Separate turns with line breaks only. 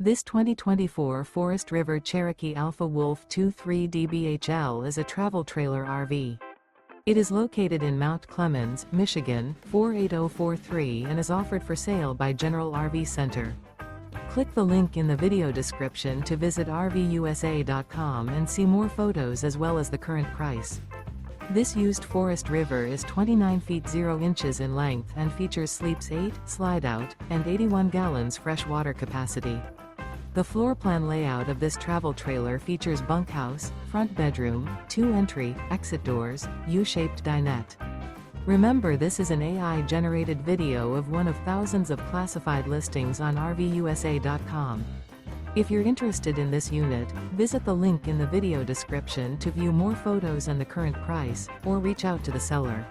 This 2024 Forest River Cherokee Alpha Wolf 23 DBHL is a travel trailer RV. It is located in Mount Clemens, Michigan, 48043 and is offered for sale by General RV Center. Click the link in the video description to visit RVUSA.com and see more photos as well as the current price. This used Forest River is 29 feet 0 inches in length and features sleeps 8, slide-out, and 81 gallons fresh water capacity. The floor plan layout of this travel trailer features bunkhouse, front bedroom, 2 entry, exit doors, U-shaped dinette. Remember, this is an AI-generated video of one of thousands of classified listings on RVUSA.com. If you're interested in this unit, visit the link in the video description to view more photos and the current price, or reach out to the seller.